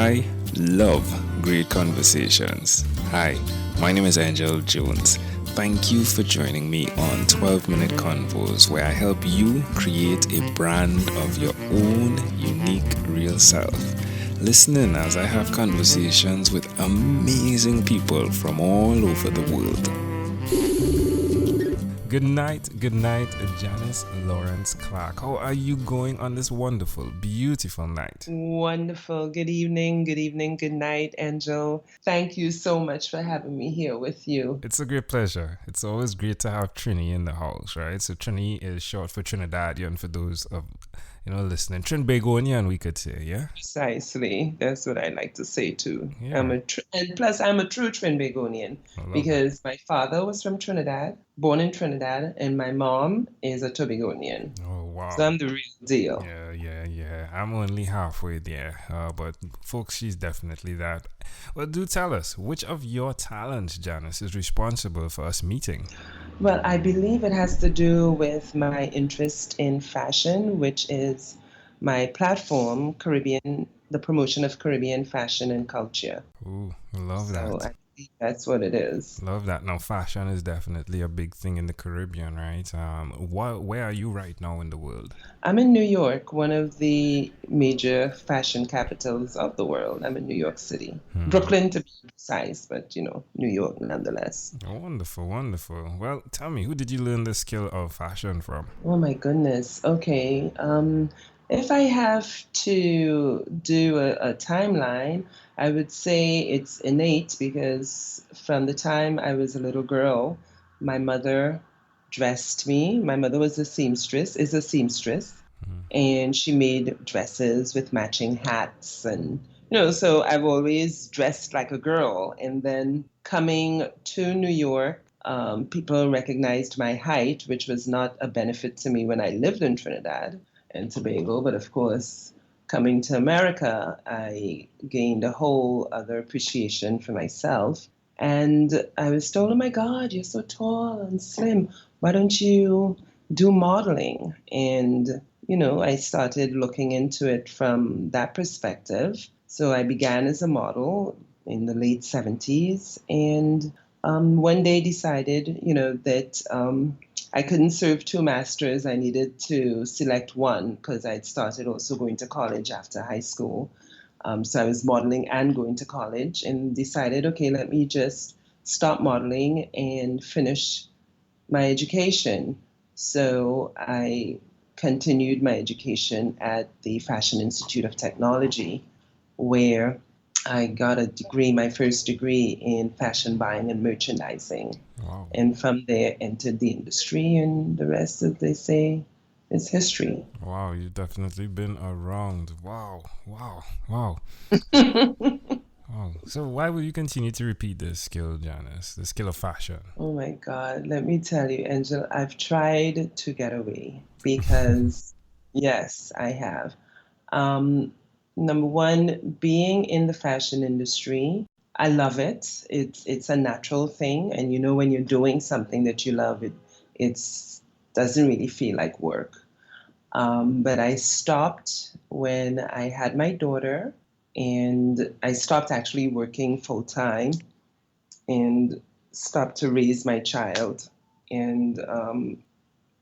I love great conversations. Hi, my name is Angel Jones. Thank you for joining me on 12-Minute Convos, where I help you create a brand of your own unique real self. Listen in as I have conversations with amazing people from all over the world. Good night, Janice Lawrence-Clarke. How are you going on this wonderful, beautiful night? Wonderful. Good evening, good night, Angel. Thank you so much for having me here with you. It's a great pleasure. It's always great to have Trini in the house, right? So Trini is short for Trinidadian for those of listening. Trinbagonian, we could say, yeah? Precisely. That's what I like to say too. Yeah. And plus, I'm a true Trinbagonian because my father was from Trinidad, born in Trinidad, and my mom is a Tobagonian. Oh, wow. So I'm the real deal. Yeah. I'm only halfway there, but folks, she's definitely that. Well, do tell us, which of your talents, Janice, is responsible for us meeting? Well, I believe it has to do with my interest in fashion, which is my platform, the promotion of Caribbean fashion and culture. Ooh, love that. So I think that's what it is. Love that. Now, fashion is definitely a big thing in the Caribbean, right? Where are you right now in the world? I'm in New York, one of the major fashion capitals of the world. I'm in New York City. Brooklyn to be precise, but New York nonetheless. Wonderful. Well, tell me, who did you learn the skill of fashion from? Oh my goodness. Okay. If I have to do a timeline, I would say it's innate because from the time I was a little girl, my mother dressed me. My mother is a seamstress, and she made dresses with matching hats. And, so I've always dressed like a girl. And then coming to New York, people recognized my height, which was not a benefit to me when I lived in Trinidad and Tobago. But of course, coming to America, I gained a whole other appreciation for myself. And I was told, oh my God, you're so tall and slim. Why don't you do modeling? And, I started looking into it from that perspective. So I began as a model in the late 70s and one day decided, that I couldn't serve two masters. I needed to select one because I'd started also going to college after high school. So I was modeling and going to college and decided, okay, let me just stop modeling and finish my education. So I continued my education at the Fashion Institute of Technology, where I got a degree, my first degree in fashion buying and merchandising. Wow. And from there entered the industry, and the rest, as they say, is history. Wow, you've definitely been around. Wow. Wow. So why would you continue to repeat this skill, Janice? The skill of fashion? Oh my God, let me tell you, Angel, I've tried to get away because, yes, I have. Number one, being in the fashion industry, I love it. It's a natural thing, and when you're doing something that you love, it doesn't really feel like work. But I stopped when I had my daughter, and I stopped actually working full time, and stopped to raise my child. And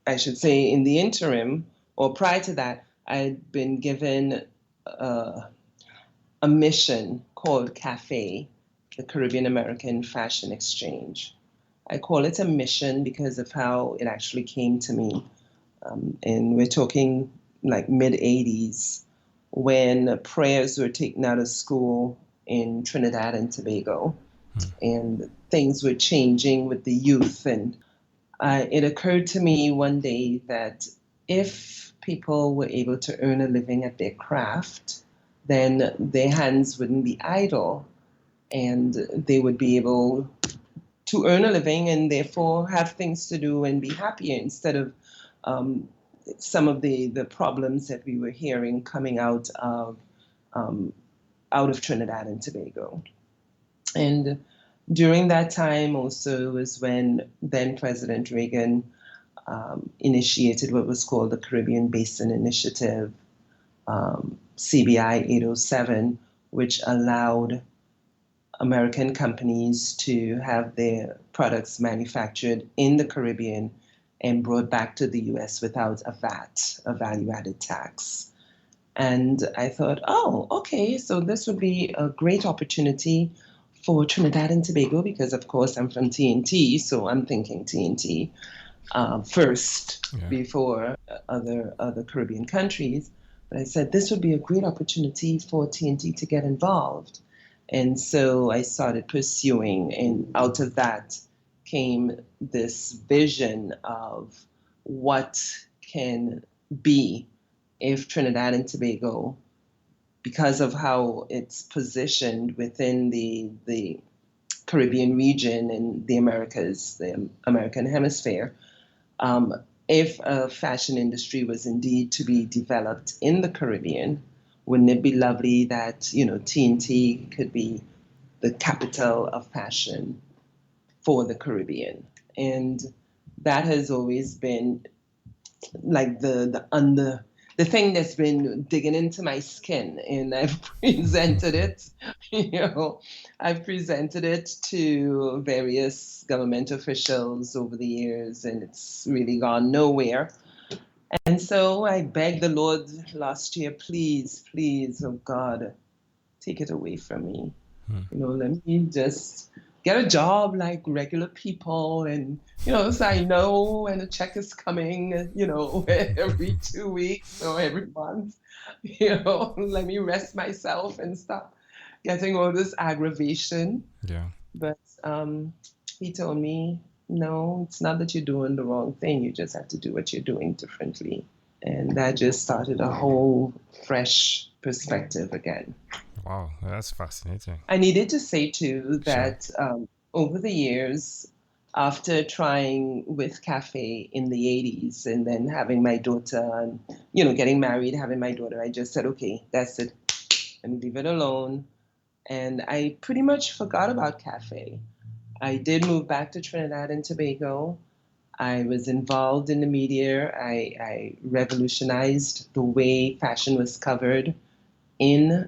I should say, in the interim, or prior to that, I'd been given a mission called CAFE, the Caribbean American Fashion Exchange. I call it a mission because of how it actually came to me. And we're talking like mid 80s when prayers were taken out of school in Trinidad and Tobago. And things were changing with the youth. And it occurred to me one day that if people were able to earn a living at their craft, then their hands wouldn't be idle and they would be able to earn a living and therefore have things to do and be happier instead of some of the problems that we were hearing coming out of Trinidad and Tobago. And during that time also was when then President Reagan initiated what was called the Caribbean Basin Initiative, CBI 807, which allowed American companies to have their products manufactured in the Caribbean and brought back to the US without a VAT, a value added tax. And I thought, oh, okay, so this would be a great opportunity for Trinidad and Tobago because, of course, I'm from TNT, so I'm thinking TNT first before other Caribbean countries. But I said this would be a great opportunity for TNT to get involved. And so I started pursuing, and out of that came this vision of what can be if Trinidad and Tobago, because of how it's positioned within the Caribbean region and the Americas, the American hemisphere, if a fashion industry was indeed to be developed in the Caribbean, wouldn't it be lovely that, TNT could be the capital of fashion for the Caribbean? And that has always been like the thing that's been digging into my skin, and I've presented it, I've presented it to various government officials over the years, and it's really gone nowhere. And so I begged the Lord last year, please, please, oh God, take it away from me. Let me just get a job like regular people, and so I know when a check is coming, every 2 weeks or every month. Let me rest myself and stop getting all this aggravation. Yeah. But he told me, no, it's not that you're doing the wrong thing. You just have to do what you're doing differently. And that just started a whole fresh perspective again. Wow, that's fascinating. I needed to say, too, that over the years, after trying with Cafe in the 80s and then having my daughter and, getting married, having my daughter, I just said, okay, that's it. And leave it alone. And I pretty much forgot about Cafe. I did move back to Trinidad and Tobago. I was involved in the media. I revolutionized the way fashion was covered in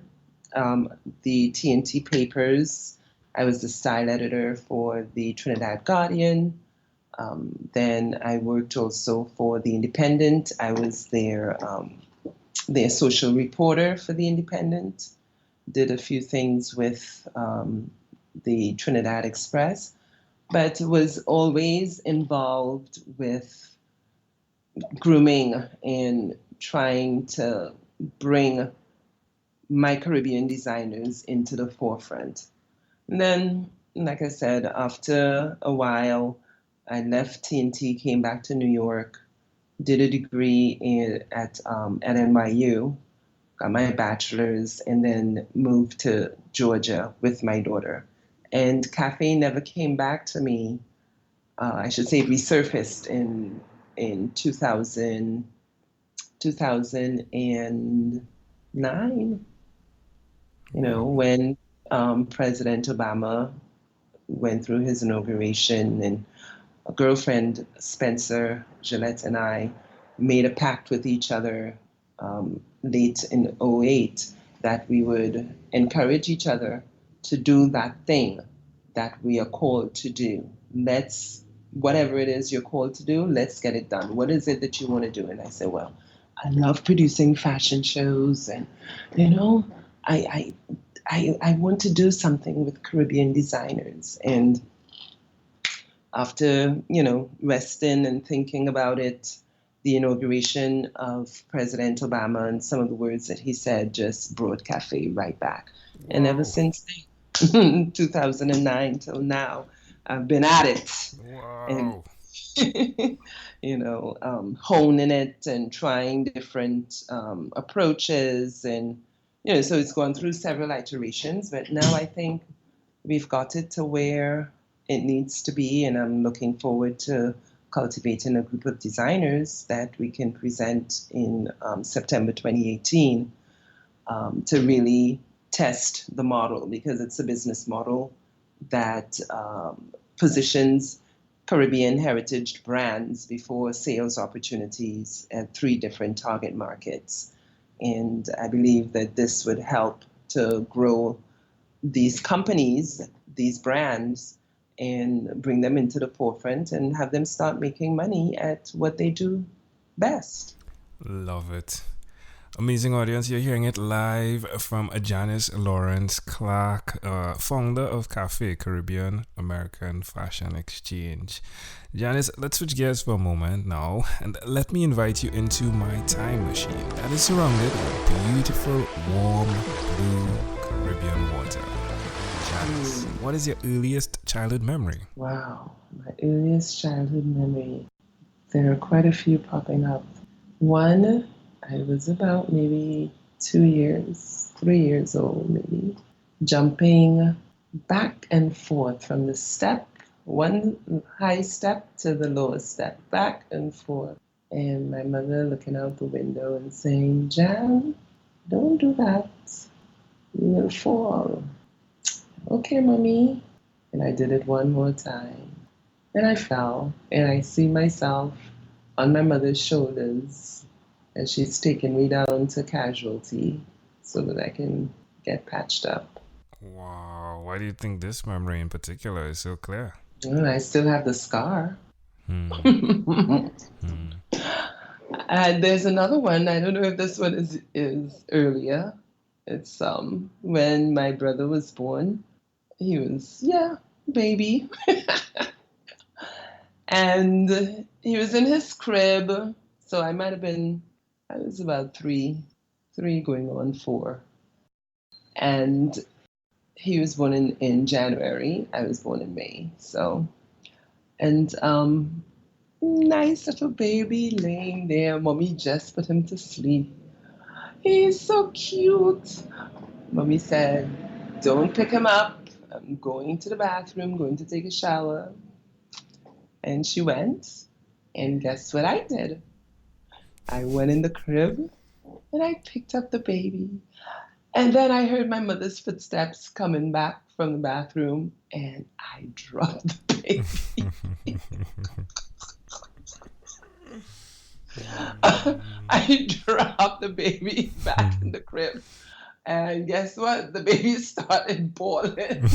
the TNT papers. I was the style editor for the Trinidad Guardian. Then I worked also for the Independent. I was their social reporter for the Independent. Did a few things with the Trinidad Express, but was always involved with grooming and trying to bring my Caribbean designers into the forefront. And then, like I said, after a while, I left TNT, came back to New York, did a degree at NYU, got my bachelor's, and then moved to Georgia with my daughter. And Cafe never came back to me. I should say resurfaced in 2009, when President Obama went through his inauguration, and a girlfriend, Spencer Gillette, and I made a pact with each other late in 2008 that we would encourage each other to do that thing that we are called to do. Whatever it is you're called to do, let's get it done. What is it that you want to do? And I said, well, I love producing fashion shows, and I want to do something with Caribbean designers. And after resting and thinking about it, the inauguration of President Obama and some of the words that he said just brought Cafe right back. Wow. And ever since then, 2009 till now, I've been at it. Wow. And, honing it and trying different approaches. And, so it's gone through several iterations, but now I think we've got it to where it needs to be. And I'm looking forward to cultivating a group of designers that we can present in September 2018 to really test the model, because it's a business model that positions Caribbean heritage brands before sales opportunities at 3 different target markets. And I believe that this would help to grow these companies, these brands, and bring them into the forefront and have them start making money at what they do best. Love it. Amazing audience, you're hearing it live from Janice Lawrence-Clarke, founder of Cafe Caribbean American Fashion Exchange. Janice, let's switch gears for a moment now, and let me invite you into my time machine that is surrounded with beautiful, warm, blue Caribbean water. Janice, what is your earliest childhood memory? Wow, my earliest childhood memory. There are quite a few popping up. One, I was about maybe 3 years old maybe, jumping back and forth from the step, one high step to the lowest step, back and forth. And my mother looking out the window and saying, "Jan, don't do that. You will fall." "Okay, mommy." And I did it one more time. And I fell, and I see myself on my mother's shoulders as she's taking me down to casualty so that I can get patched up. Wow, why do you think this memory in particular is so clear? And I still have the scar. And there's another one. I don't know if this one is earlier. It's when my brother was born. He was, baby. And he was in his crib. So I was about three going on 4. And he was born in January. I was born in May. So, and nice little baby laying there. Mommy just put him to sleep. He's so cute. Mommy said, "Don't pick him up. I'm going to the bathroom, going to take a shower." And she went. And guess what I did? I went in the crib and I picked up the baby. And then I heard my mother's footsteps coming back from the bathroom, and I dropped the baby. I dropped the baby back in the crib. And guess what? The baby started bawling.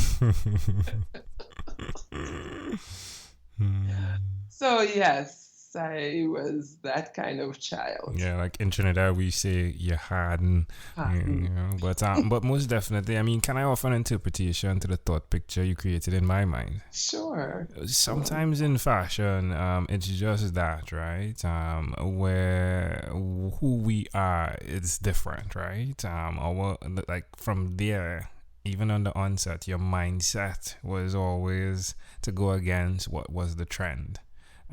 So yes, I was that kind of child. Yeah, like in Trinidad we say you hadn't, you know, but most definitely, I mean, can I offer an interpretation to the thought picture you created in my mind? Sure. Sometimes in fashion, it's just that, right? Where who we are is different, right? Or like from there, even on the onset, your mindset was always to go against what was the trend.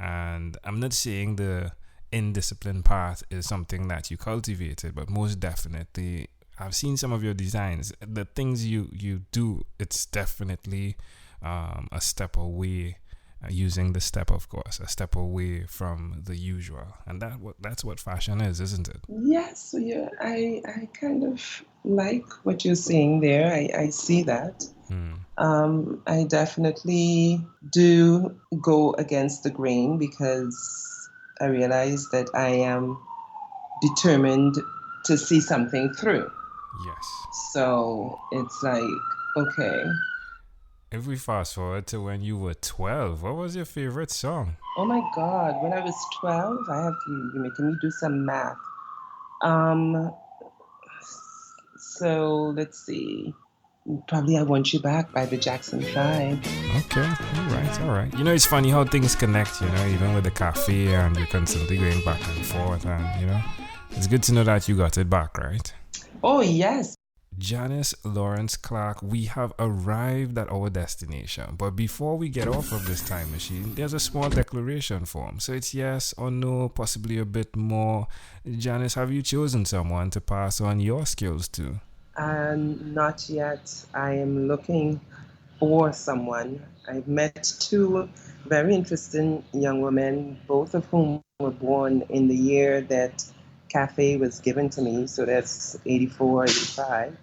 And I'm not saying the indisciplined path is something that you cultivated, but most definitely, I've seen some of your designs. The things you do, it's definitely a step away, using the step, of course, a step away from the usual. And that's what fashion is, isn't it? Yes, yeah, I kind of like what you're saying there. I see that. I definitely do go against the grain because I realize that I am determined to see something through. Yes. So it's like, okay. If we fast forward to when you were 12, what was your favorite song? Oh my God, when I was 12, you're making me do some math. So let's see. Probably I Want You Back by the Jackson 5. Okay, all right. You know, it's funny how things connect, you know, even with the cafe, and you're constantly going back and forth, and, you know, it's good to know that you got it back, right? Oh, yes. Janice Lawrence-Clarke, we have arrived at our destination. But before we get off of this time machine, there's a small declaration form. So it's yes or no, possibly a bit more. Janice, have you chosen someone to pass on your skills to? Not yet. I am looking for someone. I've met 2 very interesting young women, both of whom were born in the year that Cafe was given to me. So that's 84, 85.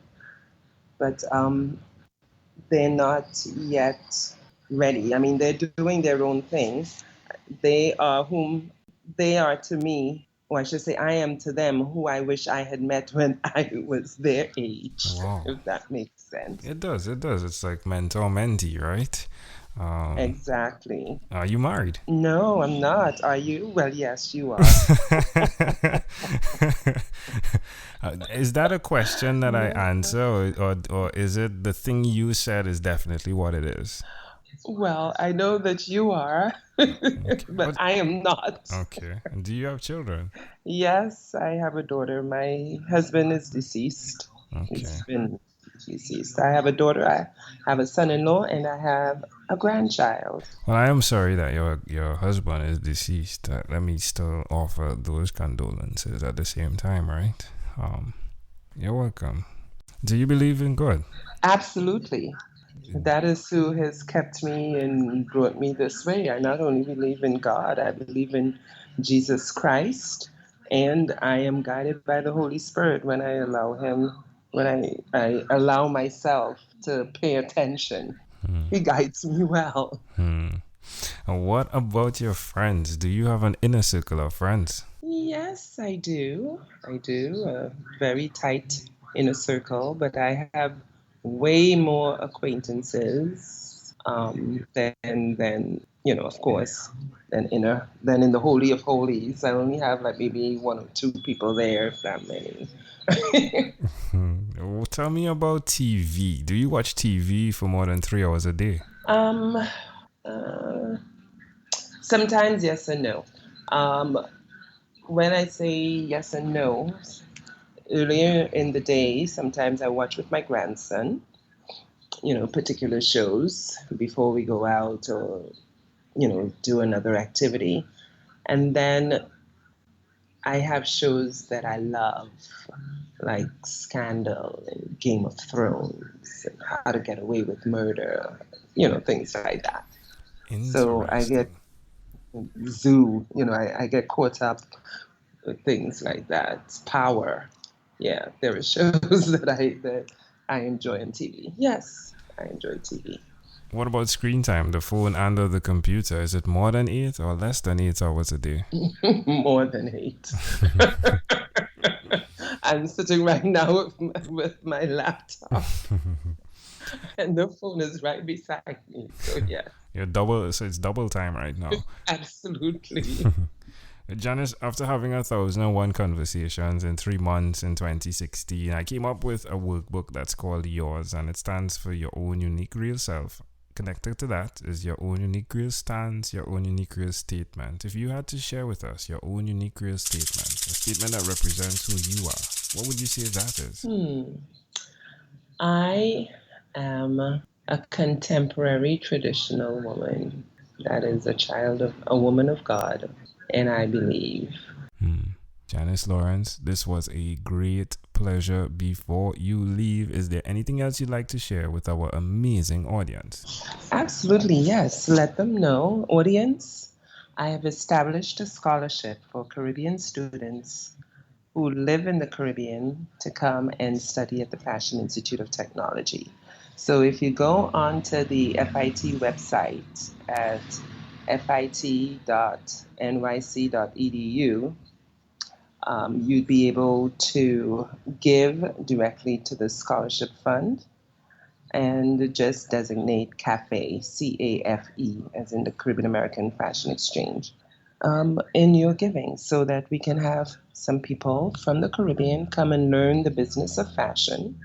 But they're not yet ready. I mean, they're doing their own thing. They are whom they are to me or I should say, I am to them who I wish I had met when I was their age, Wow. if that makes sense. It does. It's like mentor mentee, right? Exactly. Are you married? No, I'm not. Are you? Well, yes, you are. Is that a question that I answer, or is it the thing you said is definitely what it is? Well, I know that you are, Okay. but I am not. Okay. Do you have children? Yes, I have a daughter. My husband is deceased. Okay. He's been deceased. I have a daughter, I have a son-in-law, and I have a grandchild. Well, I am sorry that your husband is deceased. Let me still offer those condolences at the same time, right? You're welcome. Do you believe in God? Absolutely. That is who has kept me and brought me this way. I not only believe in God, I believe in Jesus Christ, and I am guided by the Holy Spirit when I allow Him, when I allow myself to pay attention. He guides me well. And what about your friends? Do you have an inner circle of friends? Yes, I do. I do. A very tight inner circle, but I have way more acquaintances than of course, than in the Holy of Holies. I only have like maybe one or two people there, if that many. Well, tell me about TV. Do you watch TV for more than 3 hours a day? Sometimes yes and no. When I say yes and no, earlier in the day, sometimes I watch with my grandson, particular shows before we go out or, do another activity. And then I have shows that I love, like Scandal and Game of Thrones and How to Get Away with Murder, things like that. So I get Zoo, I get caught up with things like that. Power. Yeah, there are shows that I enjoy on TV. Yes, I enjoy TV. What about screen time, the phone and or the computer? Is it more than 8 or less than 8 hours a day? More than 8. I'm sitting right now with my laptop. And the phone is right beside me. So yeah. So it's double time right now. Absolutely. Janice, after having 1,001 conversations in 3 months in 2016, I came up with a workbook that's called Yours, and it stands for Your Own Unique Real Self. Connected to that is your own unique real stance, your own unique real statement. If you had to share with us your own unique real statement, a statement that represents who you are, what would you say that is? I am a contemporary traditional woman that is a woman of God, and I believe. Janice Lawrence, this was a great pleasure. Before you leave, is there anything else you'd like to share with our amazing audience? Absolutely, yes. Let them know, audience, I have established a scholarship for Caribbean students who live in the Caribbean to come and study at the Fashion Institute of Technology. So if you go onto the FIT website at fit.nyc.edu, you'd be able to give directly to the scholarship fund and just designate CAFE, C-A-F-E, as in the Caribbean American Fashion Exchange, in your giving, so that we can have some people from the Caribbean come and learn the business of fashion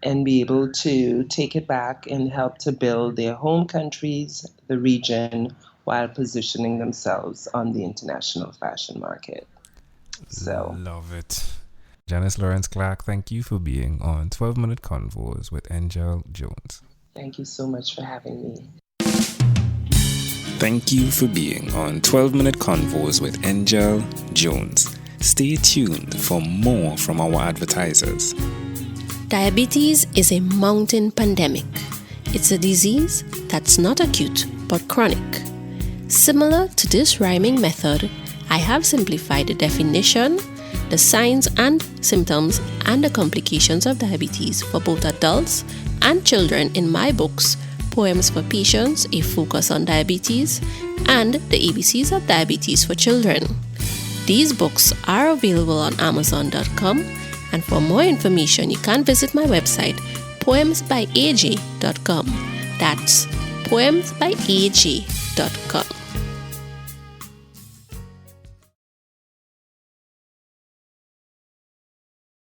and be able to take it back and help to build their home countries, the region, while positioning themselves on the international fashion market. So love it. Janice Lawrence-Clarke, thank you for being on 12-Minute Convos with Angel Jones. Thank you so much for having me. Thank you for being on 12-Minute Convos with Angel Jones. Stay tuned for more from our advertisers. Diabetes is a mountain pandemic. It's a disease that's not acute but chronic. Similar to this rhyming method, I have simplified the definition, the signs and symptoms, and the complications of diabetes for both adults and children in my books, Poems for Patients, A Focus on Diabetes, and The ABCs of Diabetes for Children. These books are available on Amazon.com, and for more information, you can visit my website, poemsbyaj.com. That's poemsbyaj.com.